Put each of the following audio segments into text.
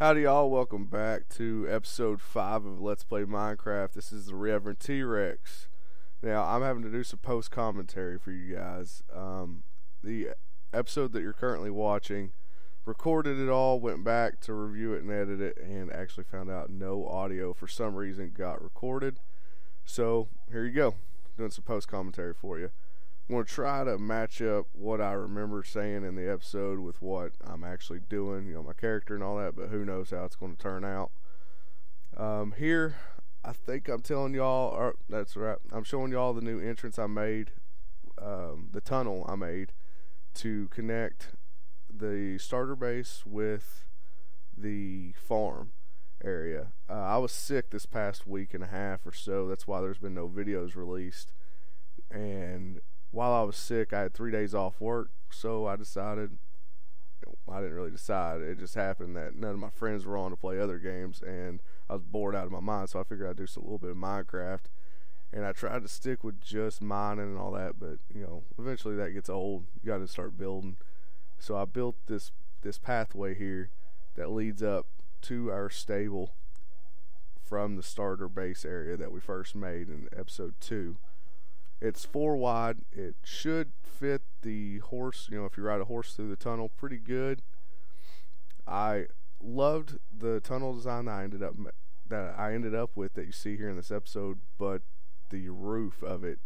Howdy y'all, welcome back to episode 5 of Let's Play Minecraft. This is the Reverend T-Rex. Now, I'm having to do some post-commentary for you guys. The episode that you're currently watching, recorded it all, went back to review it and edit it, and actually found out no audio for some reason got recorded. So, here you go, doing some post-commentary for you. I'm going to try to match up what I remember saying in the episode with what I'm actually doing, my character and all that, but who knows how it's going to turn out. Here, I think I'm telling y'all, that's right, I'm showing y'all the new entrance I made, the tunnel I made to connect the starter base with the farm area. I was sick this past week and a half or so, that's why there's been no videos released, and while I was sick, I had 3 days off work, so I decided, I didn't really decide, it just happened that none of my friends were on to play other games, and I was bored out of my mind, so I figured I'd do a little bit of Minecraft, and I tried to stick with just mining and all that, but, eventually that gets old, you gotta start building, so I built this pathway here that leads up to our stable from the starter base area that we first made in episode 2. It's 4 wide. It should fit the horse, if you ride a horse through the tunnel, pretty good. I loved the tunnel design that I ended up with that you see here in this episode, but the roof of it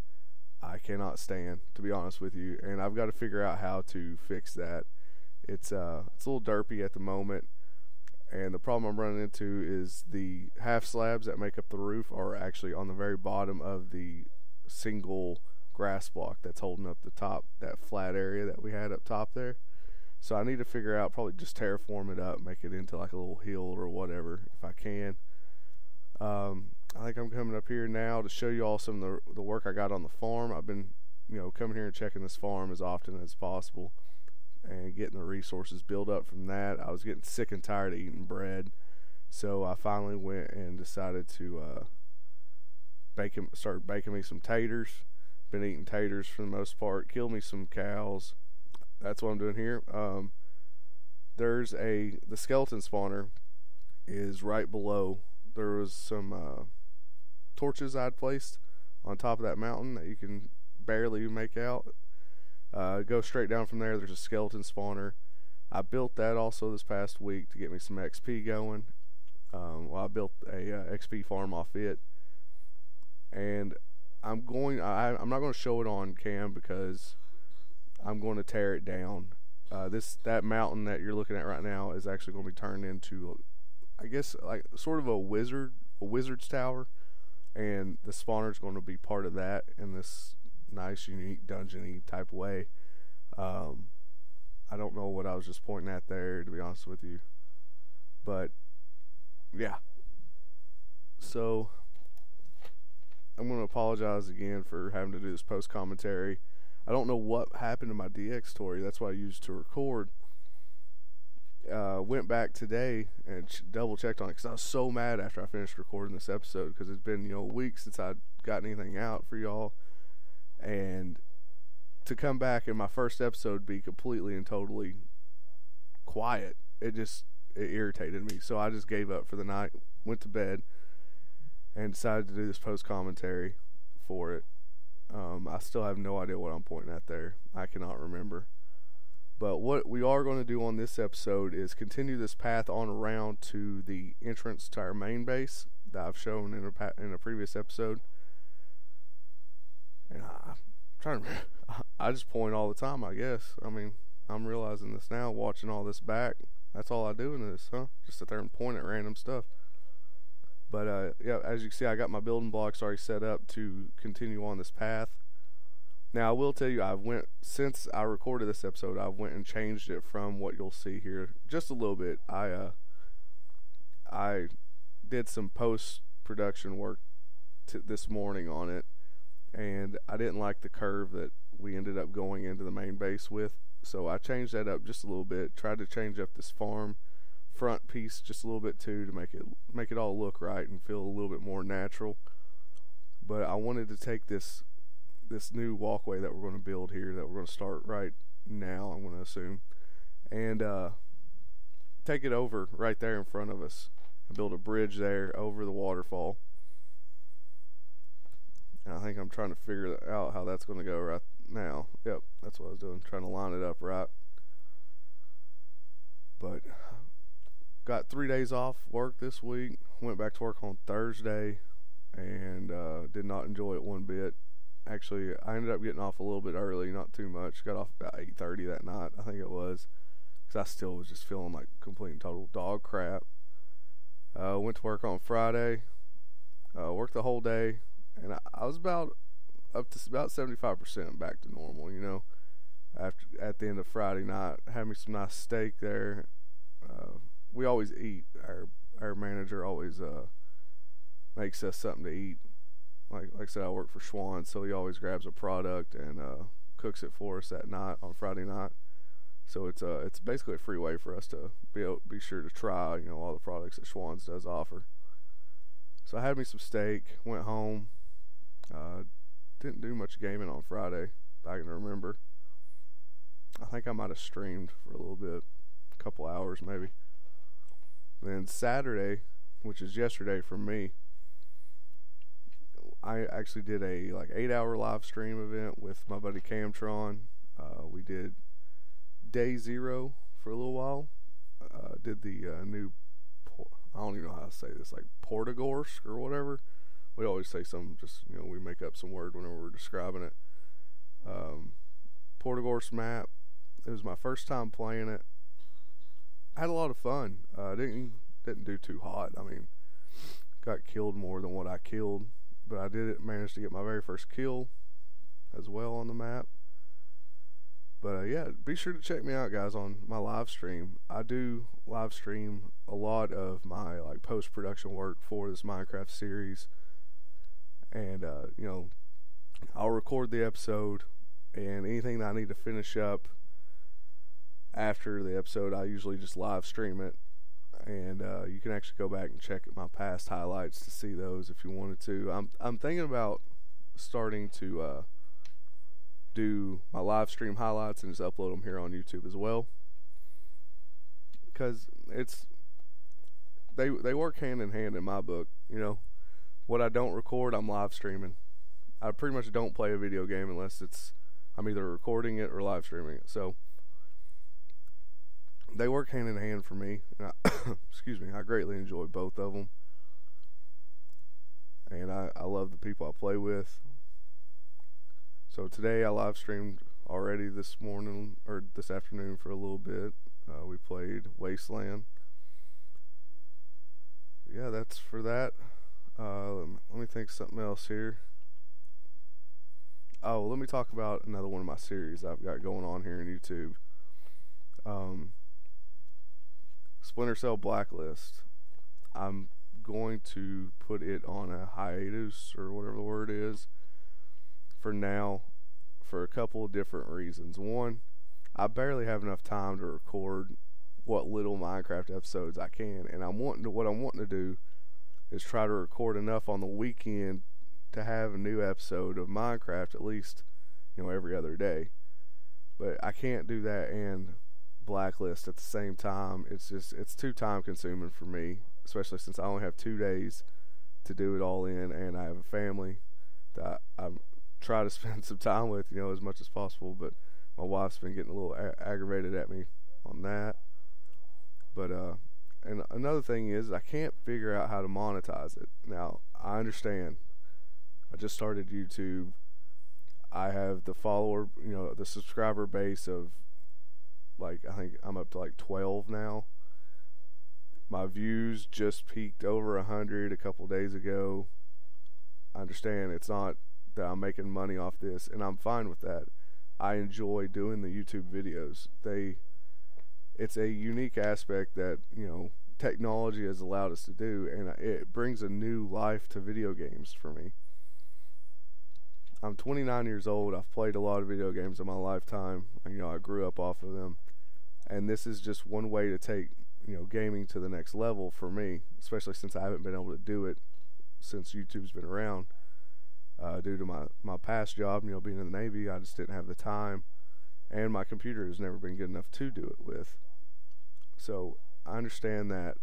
I cannot stand, to be honest with you, and I've got to figure out how to fix that. It's a little derpy at the moment, and the problem I'm running into is the half slabs that make up the roof are actually on the very bottom of the single grass block that's holding up the top, that flat area that we had up top there. So I need to figure out, probably just terraform it up, make it into like a little hill or whatever if I can. I think I'm coming up here now to show you all some of the work I got on the farm. I've been coming here and checking this farm as often as possible and getting the resources built up from that. I was getting sick and tired of eating bread, so I finally went and decided to start baking me some taters. Been eating taters for the most part. Killed me some cows. That's what I'm doing here. There's the skeleton spawner is right below. There was some torches I'd placed on top of that mountain that you can barely make out. Go straight down from there. There's a skeleton spawner. I built that also this past week to get me some XP going. I built a XP farm off it. And I'm not going to show it on cam because I'm going to tear it down. That mountain that you're looking at right now is actually going to be turned into, I guess, like sort of a wizard's tower, and the spawner is going to be part of that in this nice, unique, dungeon-y type way. I don't know what I was just pointing at there, to be honest with you, but yeah. So I'm going to apologize again for having to do this post-commentary. I don't know what happened to my DX story. That's what I used to record. Went back today and double-checked on it because I was so mad after I finished recording this episode because it's been, a week since I'd gotten anything out for y'all. And to come back and my first episode be completely and totally quiet, it irritated me. So I just gave up for the night, went to bed, and decided to do this post-commentary for it. I still have no idea what I'm pointing at there. I cannot remember. But what we are going to do on this episode is continue this path on around to the entrance to our main base that I've shown in a previous episode. And I'm trying to remember. I just point all the time, I guess. I mean, I'm realizing this now, watching all this back. That's all I do in this, huh? Just sit there and point at random stuff. But, yeah, as you can see, I got my building blocks already set up to continue on this path. Now, I will tell you, since I recorded this episode, I went and changed it from what you'll see here just a little bit. I did some post-production work this morning on it, and I didn't like the curve that we ended up going into the main base with, so I changed that up just a little bit, tried to change up this farm front piece just a little bit too to make it all look right and feel a little bit more natural. But I wanted to take this new walkway that we're going to build here, that we're going to start right now, I'm going to assume, and take it over right there in front of us and build a bridge there over the waterfall. And I think I'm trying to figure out how that's going to go right now. Yep, that's what I was doing, trying to line it up right. But got 3 days off work this week. Went back to work on Thursday and did not enjoy it one bit. Actually, I ended up getting off a little bit early, not too much. Got off about 8:30 that night, I think it was, because I still was just feeling like complete and total dog crap. Went to work on Friday. Worked the whole day, and I was about up to about 75% back to normal. You know, after at the end of Friday night, had me some nice steak there. We always eat. Our manager always makes us something to eat. Like I said, I work for Schwann, so he always grabs a product and cooks it for us that night on Friday night. So it's basically a free way for us to be sure to try, you know, all the products that Schwann's does offer. So I had me some steak, went home. Didn't do much gaming on Friday, I can remember. I think I might have streamed for a little bit, a couple hours maybe. Then Saturday, which is yesterday for me, I actually did a 8-hour live stream event with my buddy Camtron. We did day 0 for a little while. Did the new, I don't even know how to say this, like Portagorsk or whatever. We always say something, just, you know, we make up some word whenever we're describing it. Portagorsk map. It was my first time playing it. I had a lot of fun. Didn't do too hot. I mean, got killed more than what I killed, but I manage to get my very first kill as well on the map. But yeah, be sure to check me out, guys, on my live stream. I do live stream a lot of my post-production work for this Minecraft series, and you know, I'll record the episode, and anything that I need to finish up after the episode, I usually just live stream it. And you can actually go back and check my past highlights to see those if you wanted to. I'm thinking about starting to do my live stream highlights and just upload them here on YouTube as well, because they work hand in hand in my book. You know, what I don't record, I'm live streaming. I pretty much don't play a video game unless I'm either recording it or live streaming it. So they work hand in hand for me. And excuse me, I greatly enjoy both of them. And I love the people I play with. So today I live streamed already this morning, or this afternoon, for a little bit. We played Wasteland. Yeah, that's for that. Let me think something else here. Oh, let me talk about another one of my series I've got going on here on YouTube. Splinter Cell Blacklist. I'm going to put it on a hiatus, or whatever the word is, for now, for a couple of different reasons. One, I barely have enough time to record what little Minecraft episodes I can, and what I'm wanting to do is try to record enough on the weekend to have a new episode of Minecraft at least, you know, every other day. But I can't do that and Blacklist at the same time. It's too time consuming for me, especially since I only have 2 days to do it all in, and I have a family that I try to spend some time with, you know, as much as possible. But my wife's been getting a little aggravated at me on that. But and another thing is, I can't figure out how to monetize it. Now, I understand. I just started YouTube. I have the the subscriber base of, I think I'm up to 12 now. My views just peaked over 100 a couple days ago. I understand it's not that I'm making money off this, and I'm fine with that. I enjoy doing the YouTube videos. It's a unique aspect that, you know, technology has allowed us to do, and it brings a new life to video games for me. I'm 29 years old. I've played a lot of video games in my lifetime. You know, I grew up off of them. And this is just one way to take, you know, gaming to the next level for me, especially since I haven't been able to do it since YouTube's been around. Due to my past job, you know, being in the Navy, I just didn't have the time. And my computer has never been good enough to do it with. So I understand that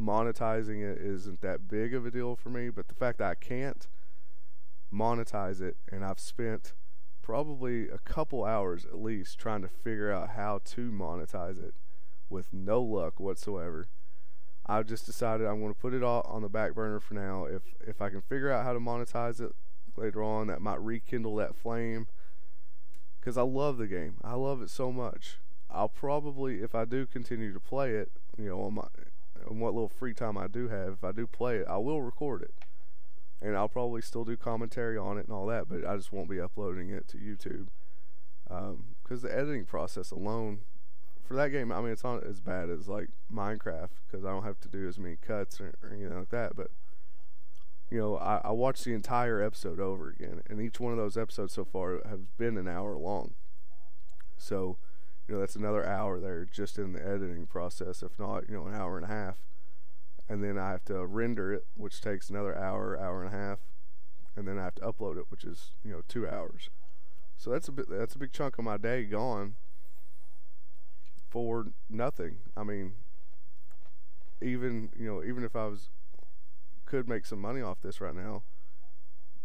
monetizing it isn't that big of a deal for me, but the fact that I can't monetize it, and I've spent probably a couple hours at least trying to figure out how to monetize it with no luck whatsoever. I've just decided I'm going to put it all on the back burner for now. If I can figure out how to monetize it later on, that might rekindle that flame, because I love the game. I love it so much. I'll probably, if I do continue to play it, on what little free time I do have, if I do play it, I will record it. And I'll probably still do commentary on it and all that, but I just won't be uploading it to YouTube. Because the editing process alone, for that game, I mean, it's not as bad as like Minecraft, because I don't have to do as many cuts or anything like that. But, I watched the entire episode over again, and each one of those episodes so far have been an hour long. So, that's another hour there just in the editing process, if not, an hour and a half. And then I have to render it, which takes another hour, hour and a half. And then I have to upload it, which is, 2 hours. So that's a big chunk of my day gone for nothing. I mean, even if I could make some money off this right now,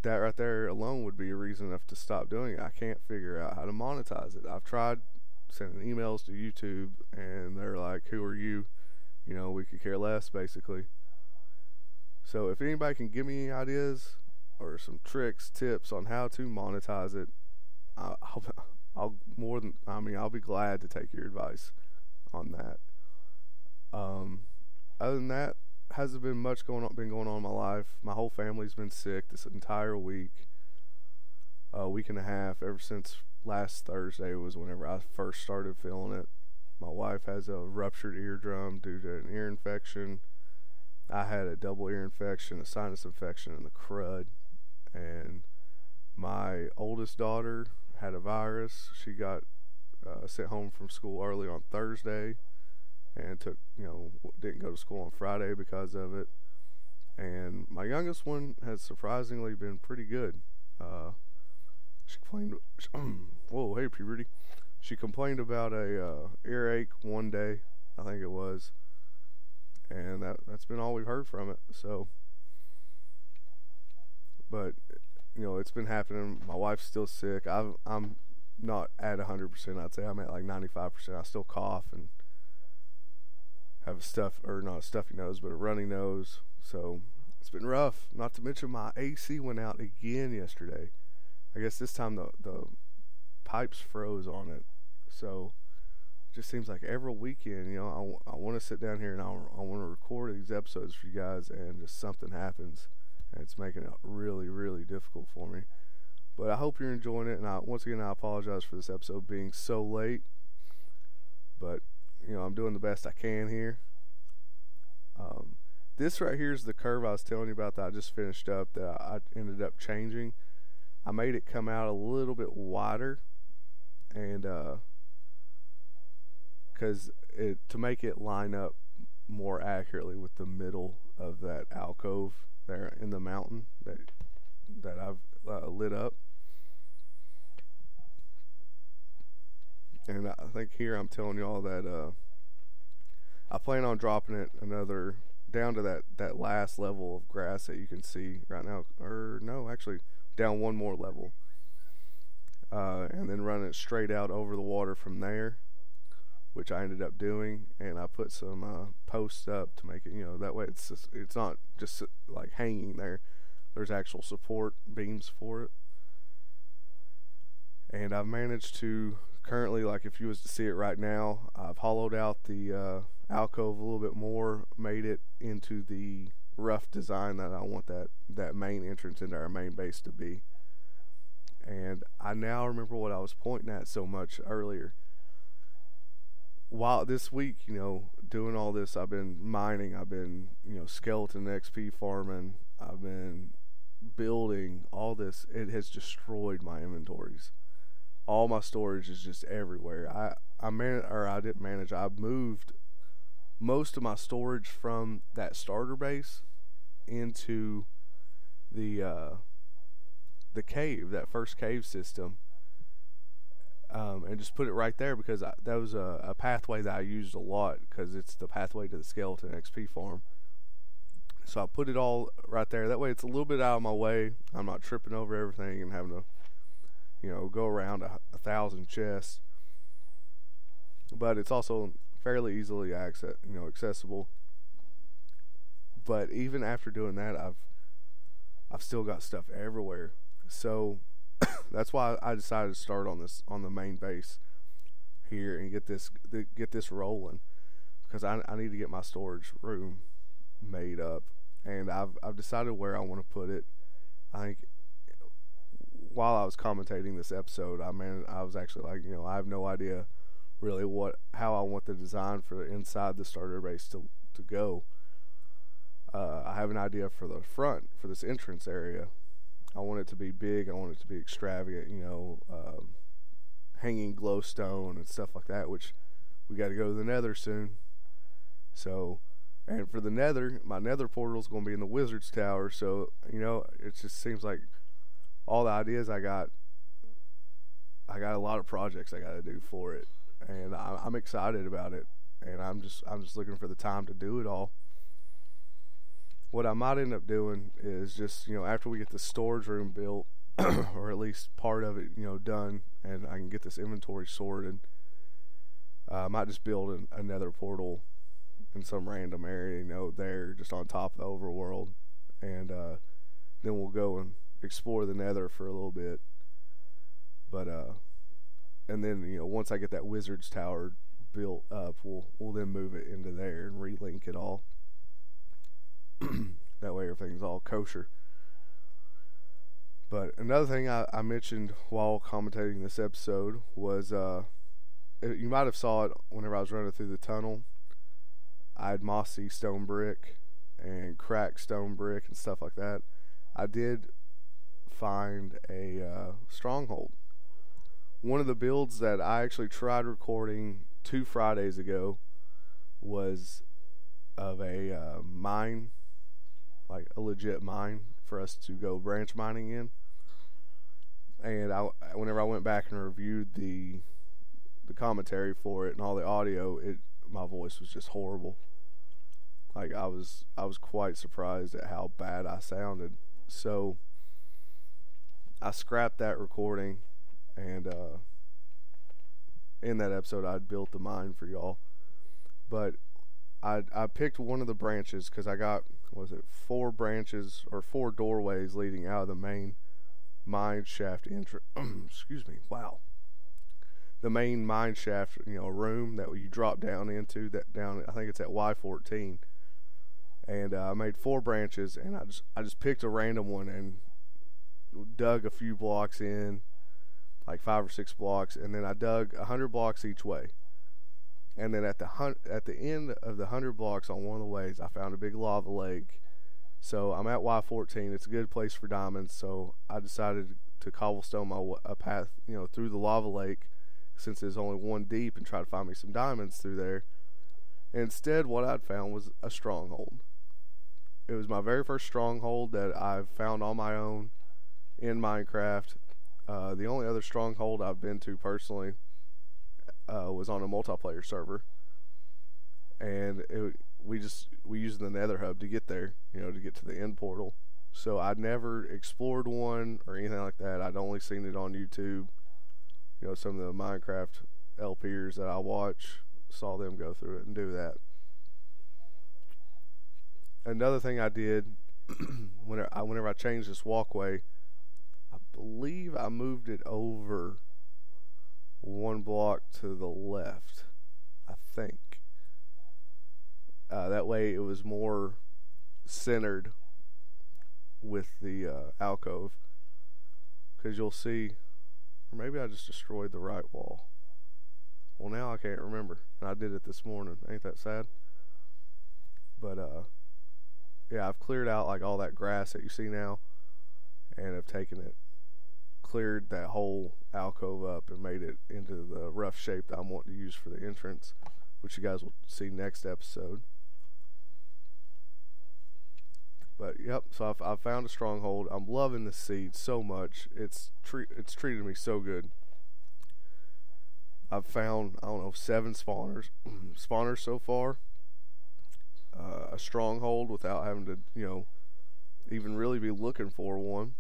that right there alone would be a reason enough to stop doing it. I can't figure out how to monetize it. I've tried sending emails to YouTube, and they're like, "Who are you? We could care less," basically. So if anybody can give me any ideas or some tricks, tips on how to monetize it, I'll be glad to take your advice on that. Other than that, hasn't been much going on in my life. My whole family's been sick this entire week, week and a half, ever since last Thursday was whenever I first started feeling it. My wife has a ruptured eardrum due to an ear infection. I had a double ear infection, a sinus infection in the crud. And my oldest daughter had a virus. She got sent home from school early on Thursday, and didn't go to school on Friday because of it. And my youngest one has surprisingly been pretty good. She complained, whoa, hey puberty. She complained about a earache one day, I think it was, and that's been all we've heard from it. So, but it's been happening. My wife's still sick. I'm not at 100%. I'd say I'm at like 95%. I still cough and have not a stuffy nose, but a runny nose. So it's been rough. Not to mention my AC went out again yesterday. I guess this time the pipes froze on it. So it just seems like every weekend, I want to sit down here and I want to record these episodes for you guys, and just something happens, and it's making it really, really difficult for me. But I hope you're enjoying it, and once again, I apologize for this episode being so late. But, I'm doing the best I can here. This right here is the curve I was telling you about that I just finished up, that I ended up changing. I made it come out a little bit wider, and to make it line up more accurately with the middle of that alcove there in the mountain that I've lit up. And I think here I'm telling you all that I plan on dropping it another down to that last level of grass that you can see right now, or no, actually down one more level, and then run it straight out over the water from there, which I ended up doing. And I put some posts up to make it, that way it's not just like hanging there. There's actual support beams for it. And I've managed to currently, like if you was to see it right now, I've hollowed out the alcove a little bit more, made it into the rough design that I want that main entrance into our main base to be. And I now remember what I was pointing at so much earlier. While this week, doing all this, I've been mining, I've been, skeleton XP farming, I've been building all this. It has destroyed my inventories. All my storage is just everywhere. I moved most of my storage from that starter base into the cave, that first cave system. and just put it right there because that was a pathway that I used a lot because it's the pathway to the Skeleton XP farm. So I put it all right there. That way it's a little bit out of my way. I'm not tripping over everything and having to, go around a thousand chests. But it's also fairly easily accessible. But even after doing that, I've still got stuff everywhere. So that's why I decided to start on the main base here and get this rolling because I need to get my storage room made up, and I've decided where I want to put it. I think while I was commentating this episode, I was actually like, I have no idea really how I want the design for inside the starter base to go. I have an idea for the front for this entrance area. I want it to be big. I want it to be extravagant. Hanging glowstone and stuff like that. Which we got to go to the Nether soon. So, and for the Nether, my Nether portal is going to be in the Wizard's Tower. So it just seems like all the ideas I got a lot of projects I got to do for it, and I'm excited about it. And I'm just looking for the time to do it all. What I might end up doing is just, after we get the storage room built, or at least part of it, done, and I can get this inventory sorted, I might just build another portal in some random area, there, just on top of the overworld, and then we'll go and explore the Nether for a little bit. But, and then, once I get that Wizard's Tower built up, we'll then move it into there and relink it all. That way everything's all kosher. But another thing I mentioned while commentating this episode was you might have saw it whenever I was running through the tunnel. I had mossy stone brick and cracked stone brick and stuff like that. I did find a stronghold. One of the builds that I actually tried recording 2 Fridays ago was of a mine, like a legit mine for us to go branch mining in. And whenever I went back and reviewed the commentary for it and all the audio, my voice was just horrible. Like I was quite surprised at how bad I sounded. So I scrapped that recording, and in that episode I'd built the mine for y'all. But I picked one of the branches because I got, 4 branches or 4 doorways leading out of the main mine shaft excuse me, wow. The main mine shaft, room that you drop down into, I think it's at Y14. And I made 4 branches, and I just picked a random one and dug a few blocks in, like 5 or 6 blocks, and then I dug 100 blocks each way. And then at the end of the 100 blocks on one of the ways, I found a big lava lake. So I'm at Y14. It's a good place for diamonds. So I decided to cobblestone a path, through the lava lake, since there's only 1 deep, and try to find me some diamonds through there. And instead, what I'd found was a stronghold. It was my very first stronghold that I've found on my own in Minecraft. The only other stronghold I've been to personally was on a multiplayer server, and we used the Nether hub to get there, to get to the end portal. So I'd never explored one or anything like that. I'd only seen it on YouTube. Some of the Minecraft LPers that I watch, saw them go through it and do that. Another thing I did whenever I changed this walkway, I believe I moved it over 1 block to the left, I think. That way it was more centered with the alcove, because you'll see, or maybe I just destroyed the right wall. Well, now I can't remember, and I did it this morning. Ain't that sad? But yeah, I've cleared out like all that grass that you see now, and I've taken it, cleared that whole alcove up, and made it into the rough shape that I'm wanting to use for the entrance, which you guys will see next episode. But yep, so I've found a stronghold. I'm loving the seed so much. It's treated me so good. I've found, I don't know, 7 spawners so far. A stronghold without having to, even really be looking for one.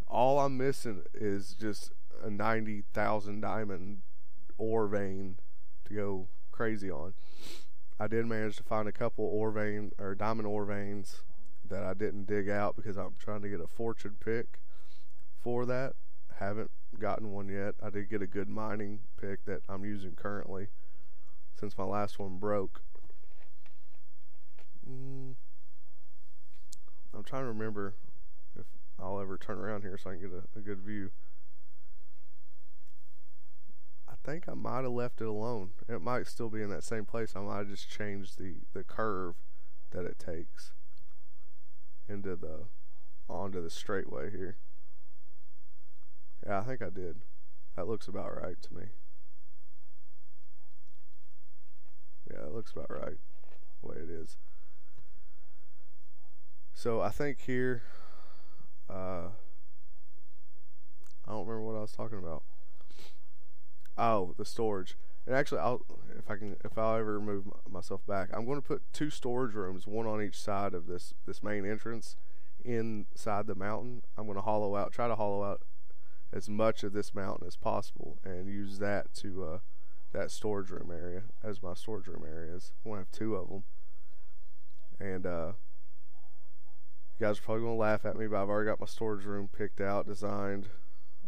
All I'm missing is just a 90,000 diamond ore vein to go crazy on. I did manage to find a couple diamond ore veins that I didn't dig out because I'm trying to get a fortune pick for that. Haven't gotten one yet. I did get a good mining pick that I'm using currently since my last one broke. I'm trying to remember if I'll ever turn around here so I can get a good view. I think I might have left it alone. It might still be in that same place. I might have just changed the curve that it takes onto the straightway here. Yeah, I think I did. That looks about right to me. Yeah, it looks about right the way it is. So I think here, I don't remember what I was talking about. Oh, the storage. And actually, if I'll ever move myself back, I'm going to put 2 storage rooms, one on each side of this main entrance inside the mountain. I'm going to try to hollow out as much of this mountain as possible and use that to that storage room area as my storage room areas. I want to have 2 of them. And you guys are probably going to laugh at me, but I've already got my storage room picked out, designed.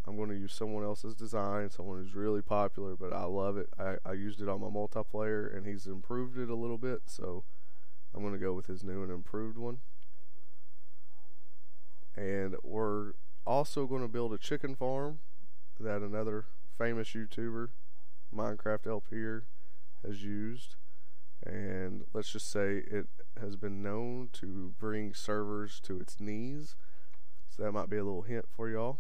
I'm going to use someone else's design, someone who's really popular, but I love it. I used it on my multiplayer, and he's improved it a little bit, so I'm going to go with his new and improved one. And we're also going to build a chicken farm that another famous YouTuber, Minecraft LPer, has used. And let's just say it has been known to bring servers to its knees. So that might be a little hint for y'all.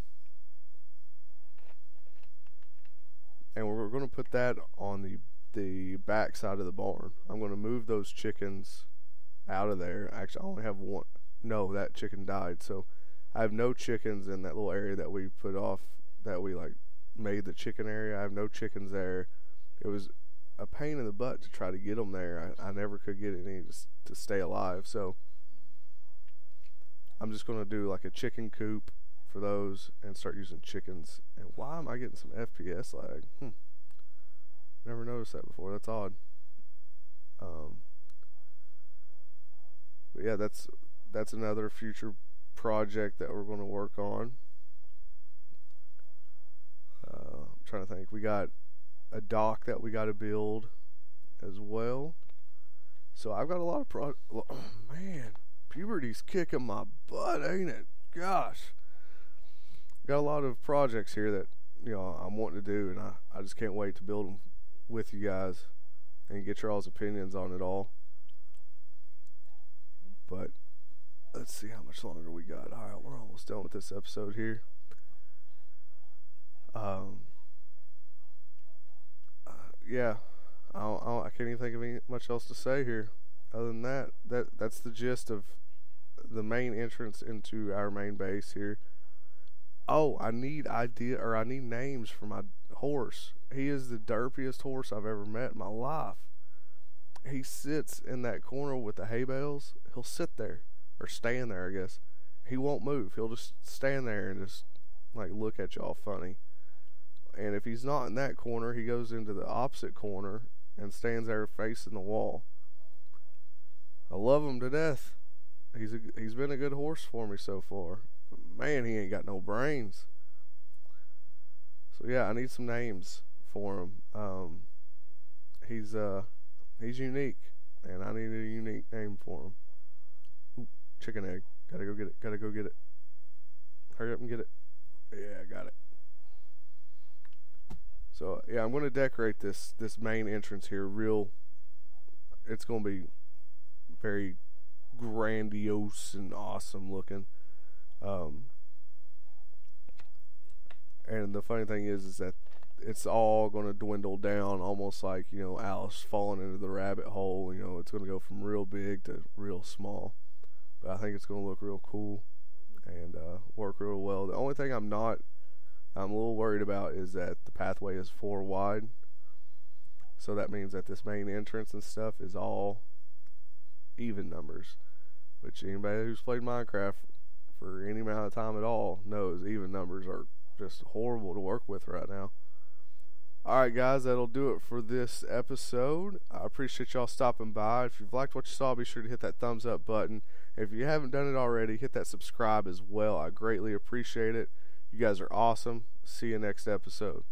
And we're going to put that on the back side of the barn. I'm going to move those chickens out of there. Actually, I only have one. No, that chicken died. So I have no chickens in that little area that we put off, that we made the chicken area. I have no chickens there. It was a pain in the butt to try to get them there. I never could get any to stay alive. So I'm just going to do like a chicken coop for those and start using chickens. And why am I getting some FPS lag? Never noticed that before. That's odd. But yeah, that's another future project that we're going to work on. I'm trying to think. We got a dock that we got to build as well. So I've got a lot of man, puberty's kicking my butt, ain't it? Gosh. Got a lot of projects here that I'm wanting to do, and I just can't wait to build them with you guys and get your all's opinions on it all. But let's see how much longer we got. All right, we're almost done with this episode here. Yeah, I can't even think of much else to say here. Other than that's the gist of the main entrance into our main base here. Oh, I need names for my horse. He is the derpiest horse I've ever met in my life. He sits in that corner with the hay bales. He'll sit there, or stand there, I guess. He won't move. He'll just stand there and just look at y'all funny. And if he's not in that corner, he goes into the opposite corner and stands there facing the wall. I love him to death. He's been a good horse for me so far. But man, he ain't got no brains. So yeah, I need some names for him. He's unique, and I need a unique name for him. Ooh, chicken egg. Gotta go get it. Hurry up and get it. Yeah, I got it. So yeah, I'm gonna decorate this main entrance here it's gonna be very grandiose and awesome looking. And the funny thing is that it's all going to dwindle down, almost like Alice falling into the rabbit hole. It's going to go from real big to real small, but I think it's going to look real cool and work real well. The only thing I'm I'm a little worried about is that the pathway is 4 wide. So that means that this main entrance and stuff is all even numbers. Which anybody who's played Minecraft for any amount of time at all knows even numbers are just horrible to work with right now. Alright guys, that'll do it for this episode. I appreciate y'all stopping by. If you've liked what you saw, be sure to hit that thumbs up button. If you haven't done it already, hit that subscribe as well. I greatly appreciate it. You guys are awesome. See you next episode.